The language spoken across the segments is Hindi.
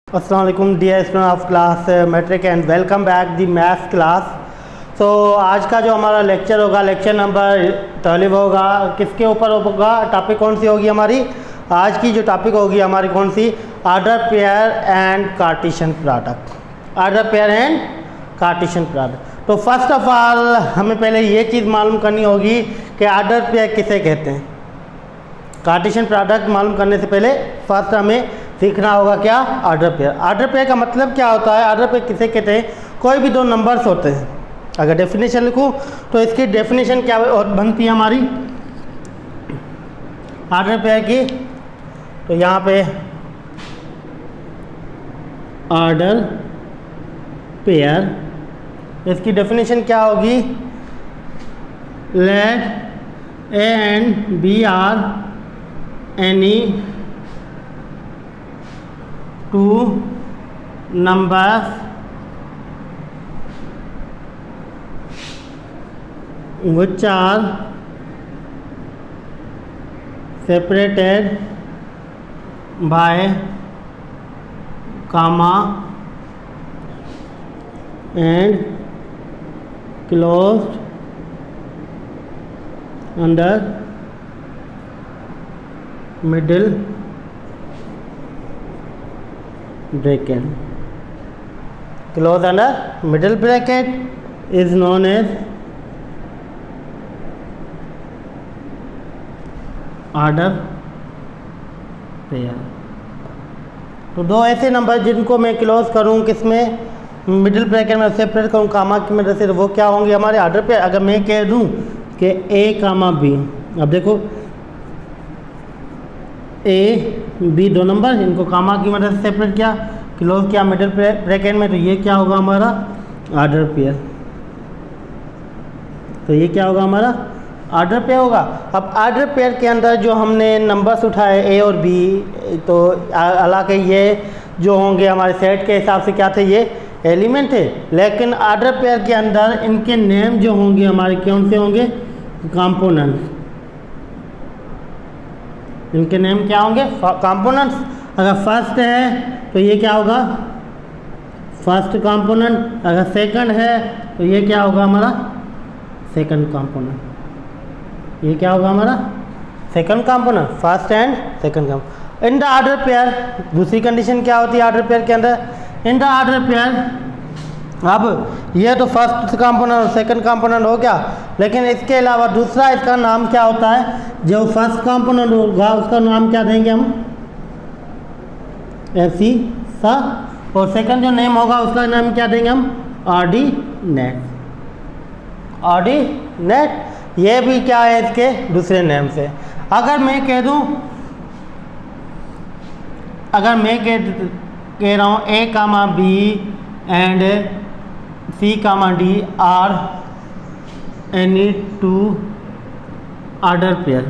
अस्सलाम वालेकुम dear student of class matric and welcome back the maths class. तो आज का जो हमारा लेक्चर होगा, लेक्चर नंबर 12 होगा। किसके ऊपर होगा? टॉपिक कौन सी होगी हमारी? आज की जो टॉपिक होगी हमारी कौन सी? Order pair and cartesian product. Order pair and cartesian product. तो फर्स्ट ऑफ ऑल हमें पहले ये चीज़ मालूम करनी होगी कि ऑर्डर पेयर किसे कहते हैं। कार्टेशियन प्रोडक्ट मालूम करने से पहले फर्स्ट हमें सीखना होगा क्या? Order pair. ऑर्डर पेयर का मतलब क्या होता है? ऑर्डर पेयर किसे कहते हैं? कोई भी दो नंबर्स होते हैं। अगर डेफिनेशन लिखूं तो इसकी डेफिनेशन क्या बनती है हमारी ऑर्डर पेयर की? तो यहाँ पे ऑर्डर पेयर, इसकी डेफिनेशन क्या होगी? Let A and B are any two numbers which are separated by comma and closed under middle bracket. Close under middle bracket is known as order pair. तो दो ऐसे नंबर जिनको मैं क्लोज करूं, किसमें? मिडिल ब्रैकेट में सेपरेट करूं कामा की मदद से, तो वो क्या होंगे हमारे ऑर्डर पेयर। अगर मैं कह दूं कि ए कामा बी, अब देखो ए बी दो नंबर, इनको कामा की मदद से सेपरेट किया, क्लोज किया मिडिल ब्रैकेट में, तो ये क्या होगा हमारा? Order pair. तो ये क्या होगा हमारा? ऑर्डर पेयर होगा। अब ऑर्डर पेयर के अंदर जो हमने नंबर्स उठाए ए और बी, तो हालांकि ये जो होंगे हमारे सेट के हिसाब से क्या थे? ये एलिमेंट थे। लेकिन ऑर्डर पेयर के अंदर इनके नेम जो होंगे हमारे कौन से होंगे? कंपोनेंट्स। इनके नेम क्या होंगे? कंपोनेंट्स। अगर फर्स्ट है तो ये क्या होगा? First component. अगर सेकंड है तो ये क्या होगा हमारा? Second component. ये क्या होगा हमारा? Second component. First and second component in the order pair. दूसरी कंडीशन क्या होती है ऑर्डर पेयर के अंदर? इन द ऑर्डर पेयर, अब ये तो फर्स्ट कंपोनेंट और सेकंड कंपोनेंट हो गया, लेकिन इसके अलावा दूसरा इसका नाम क्या होता है? जो फर्स्ट कंपोनेंट होगा उसका नाम क्या देंगे हम? ऐसी सा। और सेकंड जो नेम होगा उसका नाम क्या देंगे हम? ऑर्डिनेट। ऑर्डिनेट ये भी क्या है इसके दूसरे नेम से। अगर मैं कह दूं, अगर मैं कह रहा हूँ A comma B and C comma D are any two order pair.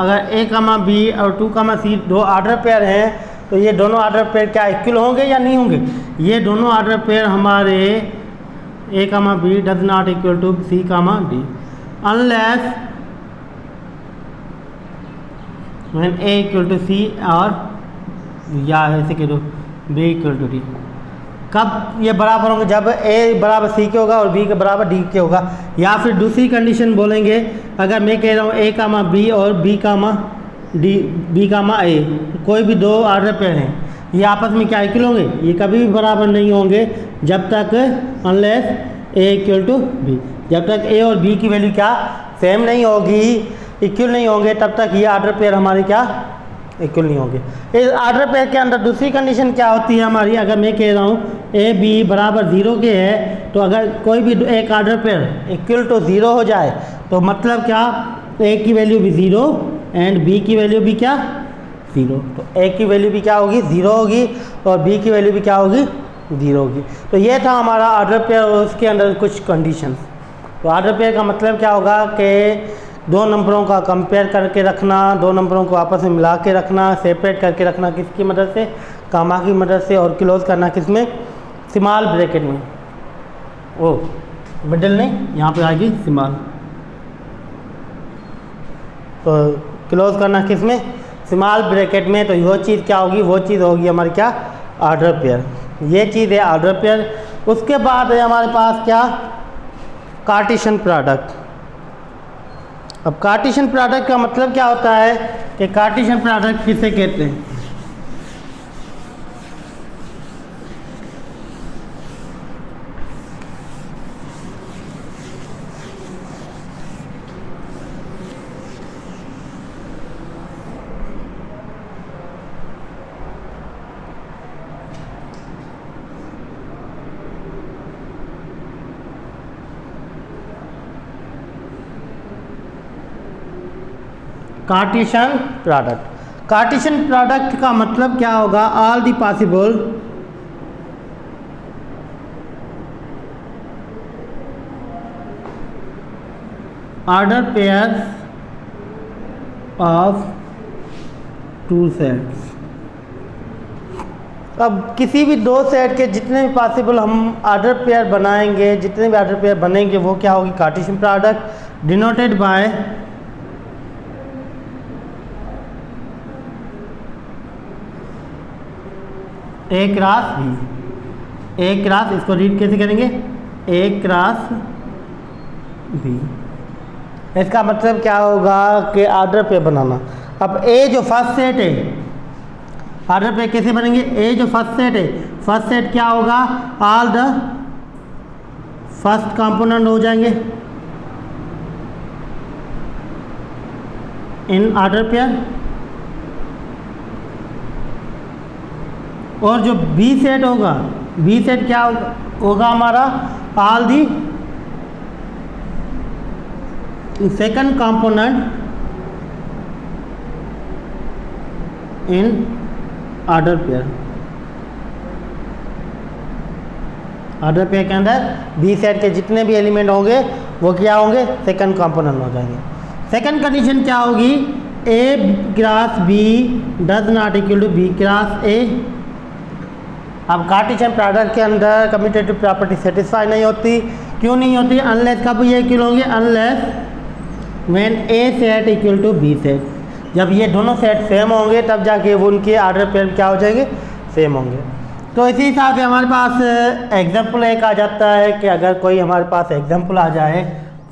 अगर ए कामा बी और टू कामा सी दो ऑर्डर पेयर हैं, तो ये दोनों ऑर्डर पेयर क्या इक्वल होंगे या नहीं होंगे? ये दोनों ऑर्डर पेयर हमारे A comma B does not equal to C comma D unless when A equal to C और या ऐसे कह दो बी इक्वल टू डी। कब ये बराबर होंगे? जब ए बराबर सी के होगा और बी के बराबर डी के होगा। या फिर दूसरी कंडीशन बोलेंगे, अगर मैं कह रहा हूँ ए कामा बी और B comma D, B comma ए, कोई भी दो ऑर्डर पेयर हैं, ये आपस में क्या इक्वल होंगे? ये कभी भी बराबर नहीं होंगे जब तक unless A equal to B. जब तक ए और बी की वैल्यू क्या सेम नहीं होगी, इक्वल नहीं होंगे, तब तक ये ऑर्डर पेयर हमारी क्या इक्वल नहीं होंगे। इस ऑर्डर पेयर के अंदर दूसरी कंडीशन क्या होती है हमारी? अगर मैं कह रहा हूँ ए बी बराबर 0 के है, तो अगर कोई भी एक ऑर्डर पेयर इक्वल टू 0 हो जाए तो मतलब क्या? ए की वैल्यू भी 0 एंड बी की वैल्यू भी क्या? 0। तो ए की वैल्यू भी क्या होगी? 0 होगी और बी की वैल्यू भी क्या होगी? 0 होगी। तो ये था हमारा ऑर्डर पेयर और उसके अंदर कुछ कंडीशन। तो ऑर्डर पेयर का मतलब क्या होगा कि दो नंबरों का कंपेयर करके रखना, दो नंबरों को आपस में मिला के रखना, सेपरेट करके रखना किसकी मदद से? कामा की मदद से, और क्लोज करना किसमें? स्मॉल ब्रैकेट में। ओ मिडिल नहीं, यहाँ पे आएगी स्मॉल। तो क्लोज करना किस में? स्मॉल ब्रैकेट में, तो वो चीज़ क्या होगी, वो चीज़ होगी हमारी क्या, ऑर्डर पेयर। ये चीज़ है ऑर्डर पेयर। उसके बाद है हमारे पास क्या, कार्टेशियन प्रोडक्ट। अब कार्टेशियन प्रोडक्ट का मतलब क्या होता है कि कार्टेशियन प्रोडक्ट किसे कहते हैं। Cartesian product. कार्टेशियन प्रोडक्ट का मतलब क्या होगा, all the possible order pairs of two sets. अब किसी भी दो सेट के जितने भी पॉसिबल हम ऑर्डर पेयर बनाएंगे, जितने भी ऑर्डर पेयर बनेंगे वो क्या होगी, Cartesian product, denoted by A cross B. A cross, इसको रीड कैसे करेंगे, ए क्रॉस बी। इसका मतलब क्या होगा कि ऑर्डर पे बनाना। अब ए जो फर्स्ट सेट है, ऑर्डर पे कैसे बनेंगे, ए जो फर्स्ट सेट है, फर्स्ट सेट क्या होगा, ऑल द फर्स्ट कंपोनेंट हो जाएंगे इन ऑर्डर पेयर। और जो बी सेट होगा, बी सेट क्या होगा हमारा, all the second component in order pair. Order pair के अंदर बी सेट के जितने भी एलिमेंट होंगे वो क्या होंगे, सेकंड कंपोनेंट हो जाएंगे। सेकंड कंडीशन क्या होगी, A cross B does not equal to B cross A. अब कार्टेशियन प्रोडक्ट के अंदर कम्यूटेटिव प्रॉपर्टी सेटिस्फाई नहीं होती। क्यों नहीं होती, अनलेस कब ये इक्वल होंगे, unless when A set equal to B set. जब ये दोनों सेट सेम होंगे तब जाके वो उनके ऑर्डर पेयर क्या हो जाएंगे, सेम होंगे। तो इसी हिसाब से हमारे पास एग्जाम्पल एक आ जाता है कि अगर कोई हमारे पास एग्जाम्पल आ जाए,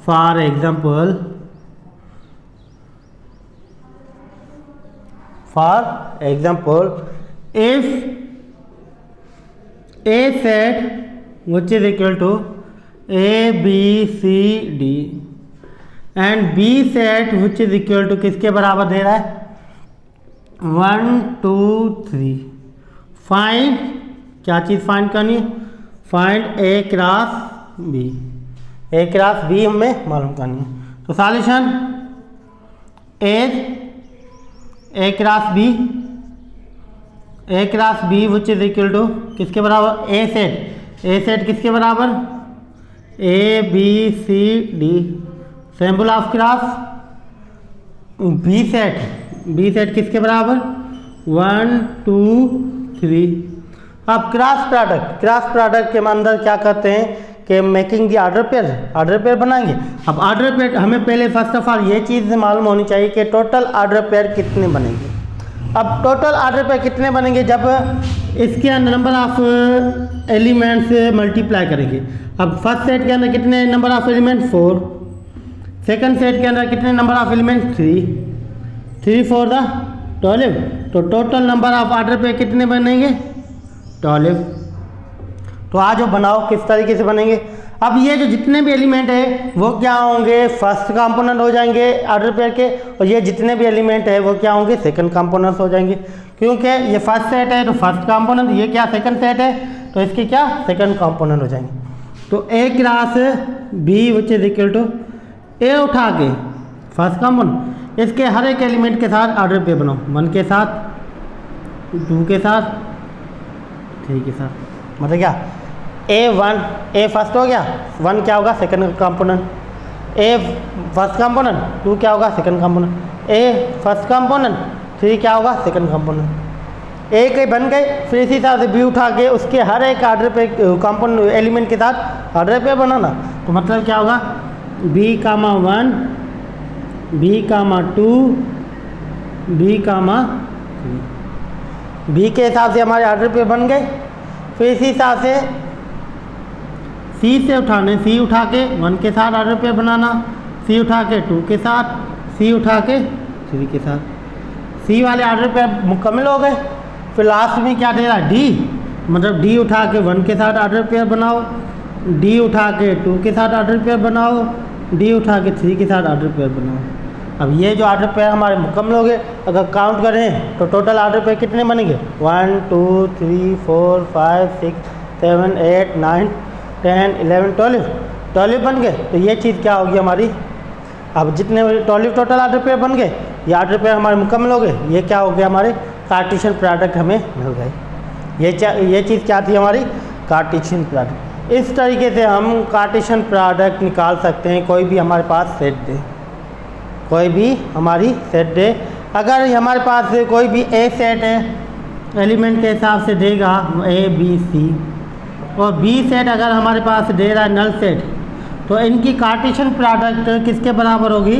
for example if A set which is equal to A, B, C, D and B set which is equal to किसके बराबर दे रहा है, 1 2 3। फाइंड, क्या चीज़ फाइंड करनी है, find A cross B। A cross B हमें मालूम करनी है। तो solution A cross B, A cross B which is equal to किसके बराबर, ए सेट किसके बराबर, A B C D. Sample of cross B set किसके बराबर, 1 2 3। अब क्रॉस प्रोडक्ट के अंदर क्या करते हैं कि मेकिंग दी ऑर्डर पेयर बनाएंगे। अब ऑर्डर पेयर हमें पहले फर्स्ट ऑफ ऑल ये चीज़ मालूम होनी चाहिए कि टोटल ऑर्डर पेयर कितने बनेंगे। अब टोटल ऑर्डर पे कितने बनेंगे, जब इसके अंदर नंबर ऑफ एलिमेंट्स मल्टीप्लाई करेंगे। अब फर्स्ट सेट के अंदर कितने number of element, 4। Second set के अंदर कितने नंबर ऑफ एलिमेंट, 3 4 द 12। तो टोटल नंबर ऑफ ऑर्डर पे कितने बनेंगे, 12। तो आज वो बनाओ किस तरीके से बनेंगे। अब ये जो जितने भी एलिमेंट है वो क्या होंगे, फर्स्ट कंपोनेंट हो जाएंगे ऑर्डर पेयर के, और ये जितने भी एलिमेंट है वो क्या होंगे, सेकंड कंपोनेंट्स हो जाएंगे। क्योंकि ये फर्स्ट सेट है तो फर्स्ट कंपोनेंट, ये क्या सेकंड सेट है तो इसके क्या सेकंड कंपोनेंट हो जाएंगे। तो A cross B which is equal to A उठा के फर्स्ट कंपोनेंट, इसके हर एक एलिमेंट के साथ ऑर्डर पेयर बनाओ, 1 के साथ, 2 के साथ, 3 के साथ। मतलब क्या, ए फर्स्ट हो गया, 1 क्या होगा सेकंड कंपोनेंट, ए फर्स्ट कंपोनेंट, 2 क्या होगा सेकंड कंपोनेंट, ए फर्स्ट कंपोनेंट, 3 क्या होगा सेकंड कंपोनेंट। ए के बन गए, फिर इसी हिसाब से बी उठा के उसके हर एक ऑर्डर पे कंपोनेंट एलिमेंट के साथ ऑर्डर पे बनाना। तो मतलब क्या होगा, B, 1, B, 2, B comma B के हिसाब से हमारे ऑर्डर पेयर बन गए। फिर इसी हिसाब से सी से उठाने, सी उठा के 1 के साथ ऑर्डर पेयर बनाना, सी उठा के 2 के साथ, सी उठा के 3 के साथ, सी वाले ऑर्डर पेयर मुकम्मल हो गए। फिर लास्ट में क्या दे रहा है, डी, मतलब डी उठा के 1 के साथ ऑर्डर पेयर बनाओ, डी उठा के 2 के साथ ऑर्डर पेयर बनाओ, डी उठा के 3 के साथ ऑर्डर पेयर बनाओ। अब ये जो ऑर्डर पेयर हमारे मुकम्मल हो गए, अगर काउंट करें तो टोटल ऑर्डर पेयर कितने बनेंगे, 1 2 3 4 5 6 7 8 9 10 11 12 बन गए। तो ये चीज़ क्या होगी हमारी, अब जितने 12 टोटल ऑर्डर पेयर बन गए, ये ऑर्डर पेयर हमारे मुकम्मल हो गए। ये क्या हो गया, हमारे कार्टेशियन प्रोडक्ट हमें मिल गए। ये चीज़ क्या थी हमारी, कार्टेशियन प्रोडक्ट। इस तरीके से हम कार्टेशियन प्रोडक्ट निकाल सकते हैं। कोई भी हमारे पास सेट दे, कोई भी हमारी सेट दे, अगर हमारे पास कोई भी ए सेट है, एलिमेंट के हिसाब से देगा ए बी सी, और बी सेट अगर हमारे पास दे रहा है नल सेट, तो इनकी कार्टेशियन प्रोडक्ट किसके बराबर होगी,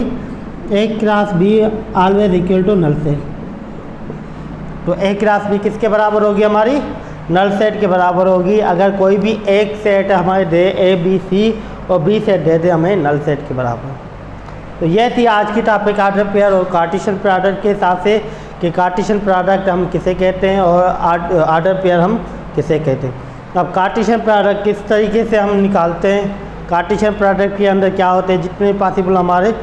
A cross B always equal to null set. तो ए क्रॉस बी किसके बराबर होगी, हमारी नल सेट के बराबर होगी। अगर कोई भी एक सेट हमारे दे ए बी सी और बी सेट दे दे हमें नल सेट के बराबर। तो यह थी आज की टॉपिक ऑर्डर पेयर और कार्टेशियन प्रोडक्ट के हिसाब से कि कार्टेशियन प्रोडक्ट हम किसे कहते हैं और ऑर्डर पेयर हम किसे कहते हैं। अब कार्टेशियन प्रोडक्ट किस तरीके से हम निकालते हैं, कार्टेशियन प्रोडक्ट के अंदर क्या होते हैं, जितने पॉसिबल हमारे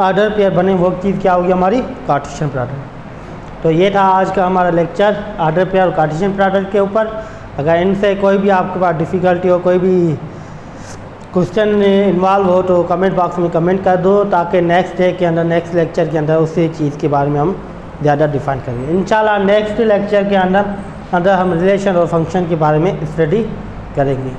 ऑर्डर पेयर बने वो चीज़ क्या होगी, हमारी कार्टेशियन प्रोडक्ट। तो ये था आज का हमारा लेक्चर ऑर्डर पेयर और कार्टेशियन प्रोडक्ट के ऊपर। अगर इनसे कोई भी आपके पास डिफ़िकल्टी हो, कोई भी क्वेश्चन इन्वॉल्व हो, तो कमेंट बॉक्स में कमेंट कर दो, ताकि नेक्स्ट डे के अंदर, नेक्स्ट लेक्चर के अंदर उसी चीज़ के बारे में हम ज़्यादा डिफाइन करेंगे। इंशाल्लाह नेक्स्ट लेक्चर के अंदर हम रिलेशन और फंक्शन के बारे में स्टडी करेंगे।